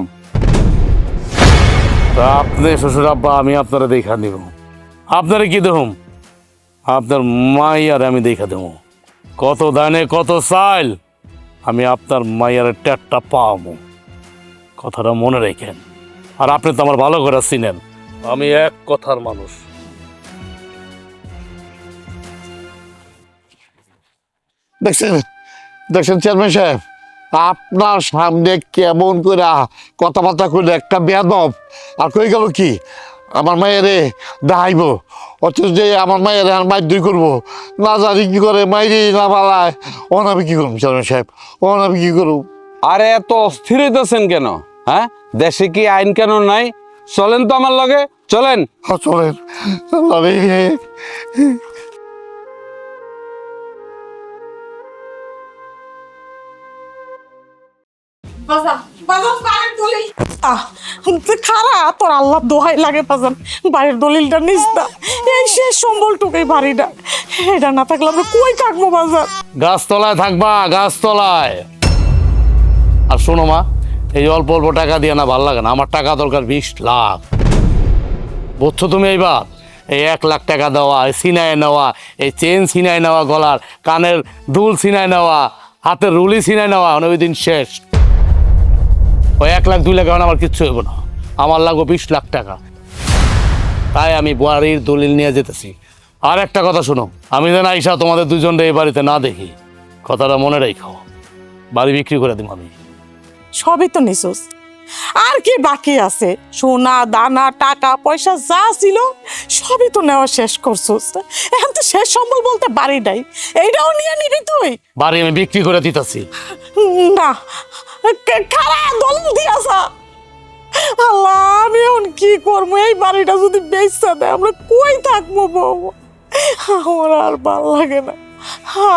তা আপনি শ্বশুর আব্বা, আমি আপনারা দেখা দিব। আপনারা কি দেবম? আপনার মাইয়ার আমি দেখা দেব। কত দানে কত চাইল আমি আপনার মাইয়ার ট্যাটটা পাবো, কথাটা মনে রেখেন। আর আপনি তো আমার ভালো করে চিনেন, আমি এক কথার মানুষ। দেখছেন দেখছেন চেয়ারম্যান সাহেব, আপনার সামনে কেমন করে কথাবার্তা করলে একটা বেয়াদব। আর কই গেল কি আমার মায়েরে দাহাইব, অথচ যে আমার মায়ের আর মায়ের দুই করবো, না জানি কি করে মাইরে না পালায়। ওন আমি কি করব চেয়ারম্যান সাহেব, ওন আমি কি করব? আরে এত অস্থির হইতেছেন কেন? হ্যাঁ, দেশে কি আইন কানুন নাই? চলেন তো আমার লগে, চলেন। চলেন। আরে খারা তোর আল্লাহ দোহাই লাগে বাজান, বাড়ির দলিলটা নিস না, এই শেষ সম্বলটুকুই বাড়িটা, এটা না থাকলে আমরা কই থাকবো বাজান? গাছতলায় থাকবা, গাছতলায়। আর শোনো মা, এই অল্প অল্প টাকা দিয়ে না ভাল লাগে না, আমার টাকা দরকার 20 লাখ। বুঝছো তুমি? এইবার এই 1 লাখ টাকা দেওয়া, এই সিনায় নেওয়া, এই চেন সিনায় নেওয়া, গলার কানের দুল সিনায় নেওয়া, হাতের রুলি ছিনাই নেওয়া মানে ওই দিন শেষ। ওই 1 লাখ 2 লাখ এখন আমার কিচ্ছু হইব না, আমার লাগবে 20 লাখ টাকা। তাই আমি বাড়ির দলিল নিয়ে যেতেছি। আর একটা কথা শোনো, আমি যেন আইসা তোমাদের দুজনকে এই বাড়িতে না দেখি, কথাটা মনে রেখো। বাড়ি বিক্রি করে দিব আমি। সবই তো নিছোস, আর কি বাকি আছে? সোনা দানা টাকা পয়সা যা ছিল সবই তো নেওয়া শেষ করছোস। এখন তো শেষ সম্বল বলতে বাড়ি নাই, এইটাও নিয়ে নিবি তুই? বাড়ি আমি বিক্রি করে দিতেছি। না, খারা দলিল দিয়াছা। আল্লাহ, আমি এখন কি করবো? এই বাড়িটা যদি বেচা দেয় আমরা কই থাকবো বৌমা? আমার আর ভাল লাগে না।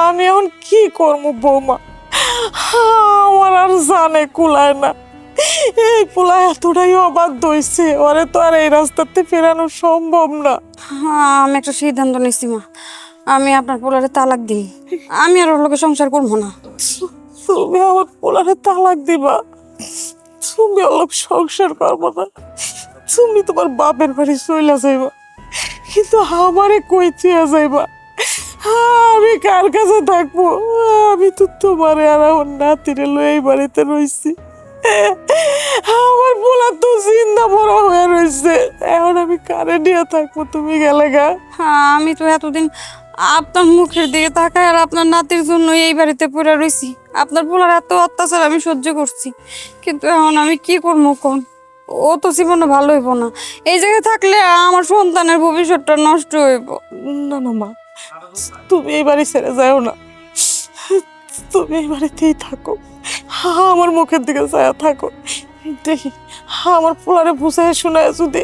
আমি এখন কি করবো বৌমা? আমার আর জানে কুলায় না। এই পোলা এতটাই অবাধ্য হইছে, ওরে তো আর এই রাস্তাতে ফেরানো সম্ভব না। হ্যাঁ, আমি একটা সিদ্ধান্ত নিচ্ছি মা, আমি আপনার পোলারে তালাক দিই। আমি আর ওর লোকে সংসার করবো না। তুমি আমার পোলারে তালাক দিবা? তুমি অলপ সংসার করবো না? তুমি তোমার বাপের বাড়ি চইলা যাইবা, কিন্তু আমারে কই চেয়ে যাইবা? আমি কার কাছে থাকবো? আমি তো তোমারে আর আমার নাতিরে লই এই বাড়িতে রইছি। আমার পোলা তো জিন্দা বড় হয়ে রইছে, এখন আমি কারে নিয়ে থাকবো? তুমি গেলে গা। হ্যাঁ, আমি তো এতদিন আপনার মুখের দিকে তাকায় আর আপনার নাতির জন্য এই বাড়িতে পড়ে রইছি। আপনার পোলার এত অত্যাচার আমি সহ্য করছি, কিন্তু এখন আমি কি করবো কোন? ও তো জীবনে ভালো হইব না। এই জায়গায় থাকলে আমার সন্তানের ভবিষ্যৎটা নষ্ট হইব। না না মা, তুমি এই বাড়ি ছেড়ে যাও না, তুমি এই বাড়িতেই থাকো, আমার মুখের দিকে যায় থাকো। দেখি আমার পোলারে বুঝায় শোনায় যদি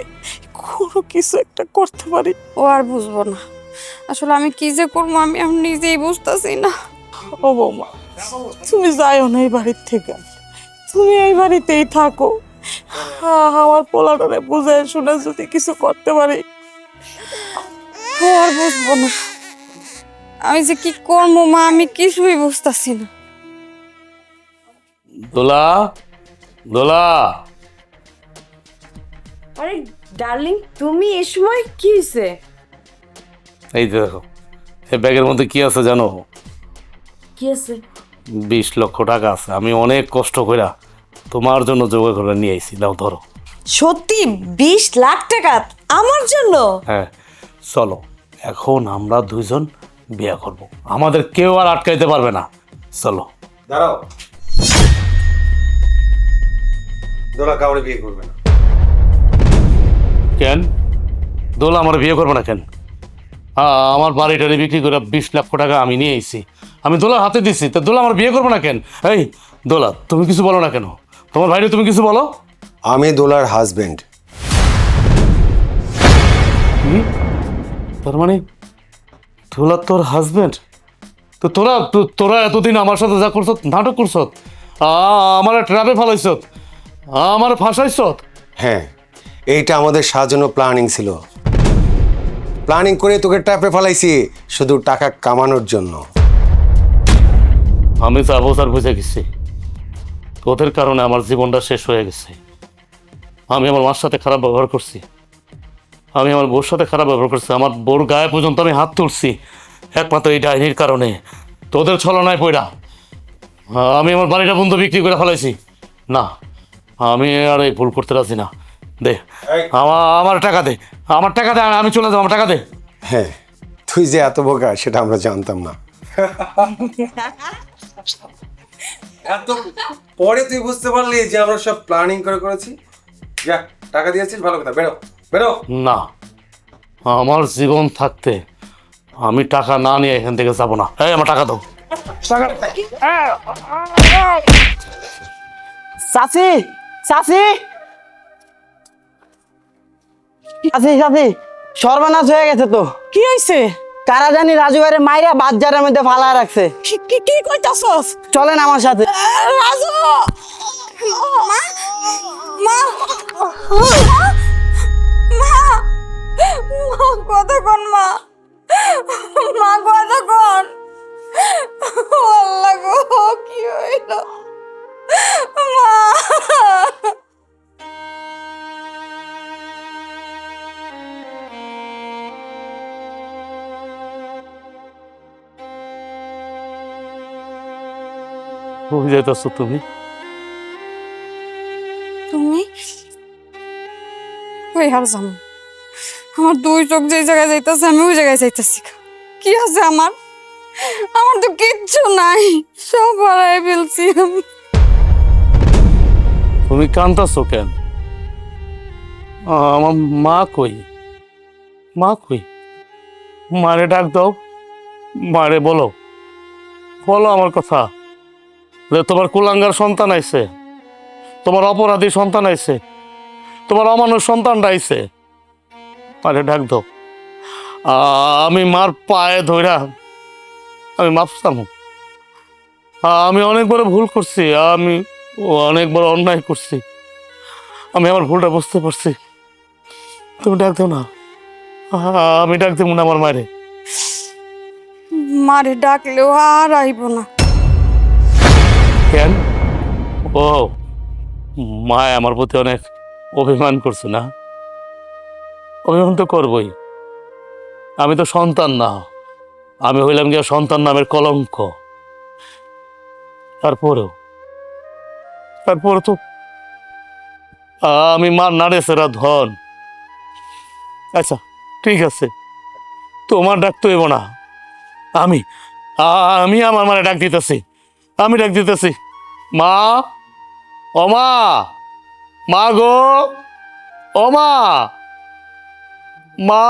কোনো কিছু একটা করতে পারি। ও আর বুঝবো না। আসলে আমি কি যে করবো আমি এখন নিজেই বুঝতেছি না। ও বৌমা, তুমি যাইও না এই বাড়ির থেকে, তুমি এই বাড়িতেই থাকো। আমার পোলাটারে বুঝায় শুনে যদি কিছু করতে পারি। ও আর বুঝবো না। আমি যে কি করবো মা, আমি কিছুই বুঝতেছি না। দোলা, দোলা, আরে ডার্লিং, তুমি এ সময় কি হয়েছে? এই যে দেখো, এই ব্যাগের মধ্যে কি আছে জানো? কি আছে? 20 লক্ষ টাকা আছে। আমি অনেক কষ্ট কইরা তোমার জন্য জোগাড় করে নিয়ে আইছি। দাও ধরো। সত্যি 20 লাখ টাকা আমার জন্য? হ্যাঁ, চলো এখন আমরা দুইজন বিয়ে করব, আমাদের কেউ আর আটকাইতে পারবে না। চলো। দাঁড়াও, দোলা কাউরে বিয়ে করবে না। কেন? দোলা আমার বিয়ে করবে না কেন? আমার বাড়িটারি বিক্রি করে 20 লক্ষ টাকা আমি নিয়ে এসেছি, আমি দোলার হাতে দিচ্ছি, তা দোলা আমার বিয়ে করবে না কেন? এই দোলা, তুমি কিছু বলো না কেন? তোমার ভাইরে তুমি কিছু বলো। আমি দোলার হাজবেন্ড। তার মানে দোলা তোর হাজবেন্ড? তো তোরা এতদিন আমার সাথে যা করছ, নাটক করছ, আমার ট্র্যাপে ফালাইছ, আমার ফাঁসাইছ। হ্যাঁ, এইটা আমাদের সাজানো প্ল্যানিং ছিল। প্ল্যানিং করে তোকে ট্র্যাপে ফেলাইছি শুধু টাকা কামানোর জন্য। আমি তো অবসর বুঝে গেছি, তোদের কারণে আমার জীবনটা শেষ হয়ে গেছে। আমি আমার মার সাথে খারাপ ব্যবহার করছি, আমি আমার বউর সাথে খারাপ ব্যবহার করছি, আমার বউর গায়ে পর্যন্ত আমি হাত তুলছি একমাত্র এই ডাইনির কারণে, তোদের ছলনায় পড়া। আমি আমার বাড়িটা বন্ধু বিক্রি করে ফেলাইছি। না, আমি আর এই ভুল করতে রাজি না। দে আমার টাকা দে, আমার টাকা দে, আমি চলে যাবো, আমার টাকা দে। হ্যাঁ, তুই যে এত বোকা সেটা আমরা জানতাম না। এত পরে তুই বুঝতে পারলি যে আমরা সব প্ল্যানিং করে করেছি। যা, টাকা দিয়েছিস, ভালো কথা, বেরো বেরো। না, আমার জীবন থাকতে আমি টাকা না নিয়ে এখান থেকে যাবো না। এই আমার টাকা দাও। চাচি, চাচি, চাচি, চাচি, সর্বনাশ হয়ে গেছে তো। কি হয়েছে? কারা জানি রাজু ভাইয়ের মাইরা বাজারের মধ্যে ফালা রাখছে। কি কইতাছস? চলেন আমার সাথে। রাজু! মা, মা, মা, মা, কতক্ষণ মা, মা কতক্ষণ? আল্লাহ গো, কি হইল মা? কই যাইতেছো তুমি? তুমি ওই আর যাবো, আমার দুই চোখ যে জায়গায় যাইতেছে আমি ওই জায়গায় যাইতেছি। কি আছে আমার? আমার তো কিচ্ছু নাই, সব হারাই ফেলছি আমি। তুমি কান্দাছো কেন? আমার মা কই? মা কই? মারে ডাক দাও, মারে বলো, বলো আমার কথা যে তোমার কুলাঙ্গার সন্তান আইছে, তোমার অপরাধী সন্তান আইছে, তোমার অমানুষ সন্তানটা আইছে। মারে ডাক দাও। আমি মার পায়ে ধইরা আমি মাপ চামু। আমি অনেক বড় ভুল করছি, আমি অনেক বড় অন্যায় করছি, আমি আমার ভুলটা বুঝতে পারছি। তুমি ডাক দাও না, আমি ডাক দেবো না আমার মায়েরে। মারে ডাকলেও আর আইব না। কেন? ও মায় আমার প্রতি অনেক অভিমান করছে না? অভিমান তো করবই, আমি তো সন্তান না, আমি হইলাম গিয়া সন্তান নামের কলঙ্ক। তারপরেও তো আমি মার নাড়ে সেরা ধন। আচ্ছা ঠিক আছে, তোমার ডাক তো এবো না, আমি আমি আমার মানে ডাক দিতেছি, আমি ডাক দিতেছি। মা, ও মা, মা গো, ও মা, মা।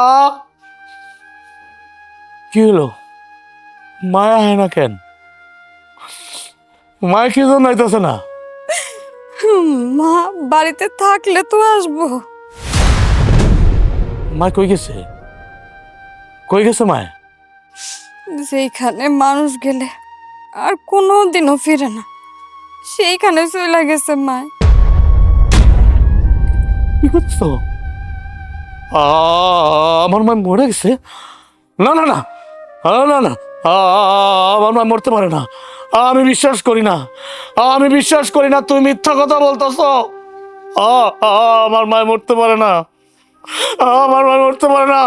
কি হলো? মায়া হয় না কেন? মায় কি জন্য আইতেছে না? মা বাড়িতে থাকলে তো আসবো। মা কই গেছে? কই গেছে মায়? যেইখানে মানুষ গেলে আর কোনো দিনও ফিরে না, সেইখানে চলে গেছে মা। কি করছো? আমার মা মরে গেছে? না না না, না না, আমার মা মরতে পারে না, আমি বিশ্বাস করি না, আমি বিশ্বাস করি না, তুমি মিথ্যা কথা বলতেছ। আমার মা মরতে পারে না, আমার মা মরতে পারে না।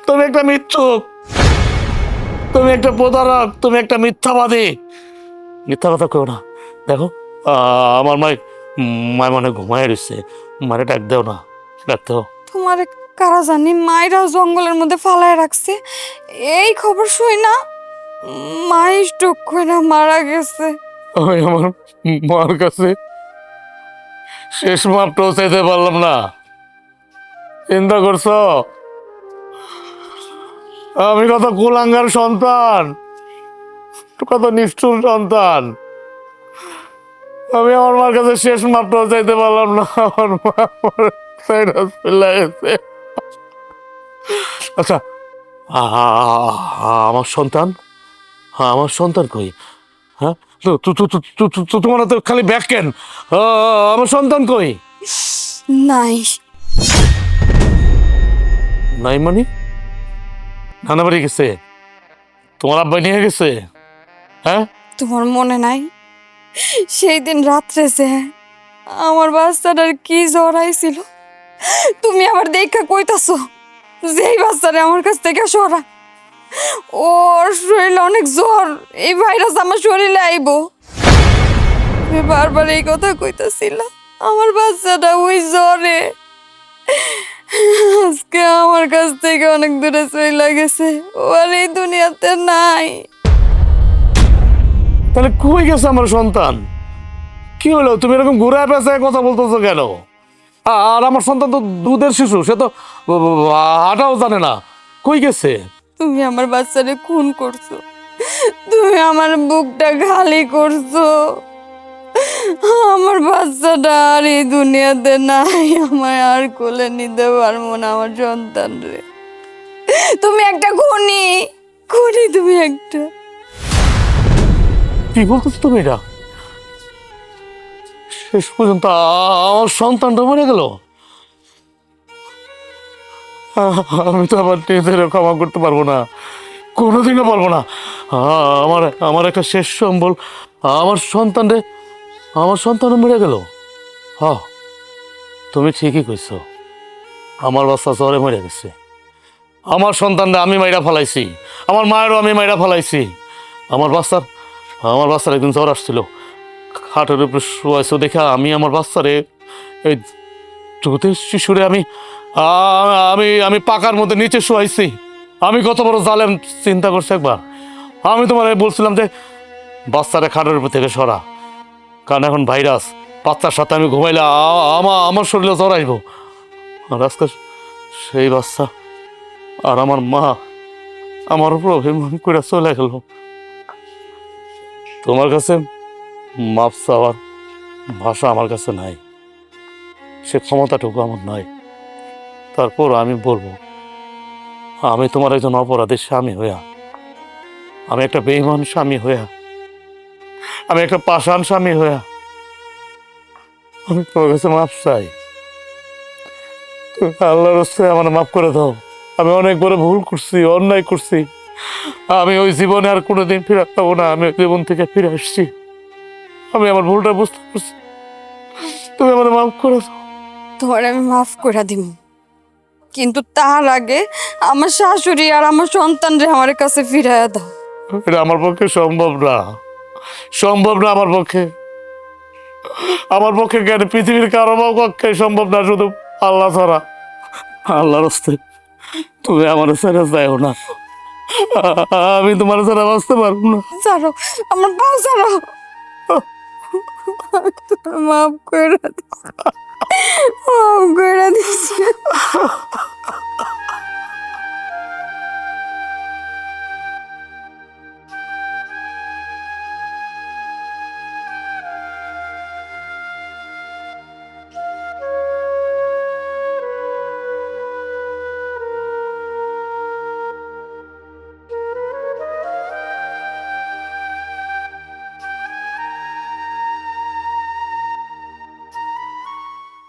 তুমি একটা মিথ্যুক, তুমি একটা প্রতারক, তুমি একটা মিথ্যাবাদী। মিথ্যা কথা কেউ না। দেখো আমার মায় মনে ঘুমায় রয়েছে, মারে ডাক দেও না, ডাক দেও। তোমার কারা জানি মায়েরা জঙ্গলের মধ্যে ফালায় রাখছে, এই খবর শুই না মাই স্ট্রোক করে মারা গেছে। আমি আমার মার কাছে শেষ মাপটাও চাইতে পারলাম না। চিন্তা করছো? আমি কত কুলাঙ্গার সন্তান, কত নিষ্ঠুর সন্তান। আমি আমার মার কাছে শেষ মাপটাও চাইতে পারলাম না। আমার মা চলে গেছে। আচ্ছা, আমার সন্তান, আমার সন্তান কই? হ্যাঁ, তোমার তো খালি ব্যাগ কেন? আমার সন্তান কই? নাই। নাই মানে? নানা বাড়ি গেছে? তোমার আব্বা নিয়ে গেছে? হ্যাঁ, তোমার মনে নাই সেই দিন রাত্রে যে আমার বাচ্চাটার কি জ্বর আইছিল, তুমি আবার দেখা কইতাছো যেই বাচ্চারে আমার কাছ থেকে সরা, ওর শরীরে অনেক জ্বর, এই ভাইরাস আমার শরীরে আইব। তুমি বারবার এই কথা কইতাছিল, আমার বাচ্চাটা ওই জ্বরে আজকে আমার কাছ থেকে অনেক দূরে চলে গেছে, ও আর এই দুনিয়াতে নাই। তাহলে কই গেছে আমার সন্তান? কি হলো, তুমি এরকম ঘুরায় পেঁচায় কথা বলতেছো কেন? আর আমার সন্তান তো দুধের শিশু, সে তো হাঁটাও জানে না, কই গেছে? তুমি আমার বাচ্চারে খুন করছো, তুমি আমার বুকটা খালি করছো, আমার বাচ্চাটা আর এই দুনিয়াতে নাই, আমায় আর কোলে নিতে পারবো না আমার সন্তান রে। তুমি একটা খুনি, খুনি তুমি একটা। কি বলতেছো তুমি এটা? শেষ পর্যন্ত আমার সন্তানটা মরে গেল? আমি তো আবার নিজের ক্ষমা করতে পারবো না, কোনোদিনও পারবো না। আমার আমার একটা শেষ সম্বল আমার সন্তান মরে গেল। হ্যাঁ, তুমি ঠিকই কইছো, আমার বাচ্চা জ্বরে মরে গেছে। আমার সন্তানটা আমি মাইরা ফেলাইছি, আমার মায়েরও আমি মাইরা ফেলাইছি। আমার বাচ্চার একদিন জ্বর আসছিল, খাটের উপরে শোয়াইছো দেখে আমি আমার বাচ্চারে এই দুধের শিশুরে আমি আমি আমি পাকার মধ্যে নিচে শোয়াইছি। আমি কত বড় জালেম চিন্তা করছি একবার। আমি তোমার বলছিলাম যে বাচ্চারে খাটের উপর থেকে সরা, কারণ এখন ভাইরাস, বাচ্চার সাথে আমি ঘুমাইলে আমার শরীরে জ্বর আসবো। আর আজকে সেই বাচ্চা আর আমার মা আমার উপর অভিমান করে চলে গেল। তোমার কাছে মাপ চাওয়ার ভাষা আমার কাছে নাই, সে ক্ষমতাটুকু আমার নাই। তারপর আমি বলবো, আমি তোমার একজন অপরাধী স্বামী হইয়া, আমি একটা বেঈমান স্বামী হইয়া, আমি একটা পাষাণ স্বামী হইয়া আমি তোমার কাছে মাপ চাই। তুমি আল্লাহর রাস্তায় আমার মাফ করে দাও। আমি অনেক বড় ভুল করছি, অন্যায় করছি। আমি ওই জীবনে আর কোনোদিন ফিরে পাবো না। আমি ওই জীবন থেকে ফিরে আসছি। আমি আমার ভুলটা বুঝতে পারছি। তুমি আমার মাফ করে দাও। তোমার আমি মাফ করে দিব, কিন্তু তার আগে আমার শাশুড়ি আর আমার সন্তানরে আমার কাছে ফিরাইয়া দাও। এটা আমার পক্ষে সম্ভব না, সম্ভব না আমার পক্ষে। আমার পক্ষে কেন, পৃথিবীর কারো পক্ষে সম্ভব না, শুধু আল্লাহ ছাড়া। আল্লাহর রাস্তায় তুমি আমার ছেড়ে যাও না। আমি তোমার ছাড়া বাঁচতে পারবো না। ছাড়ো, আমার পা ছাড়ো। মাফ করে দিস, মাফ করে দিস।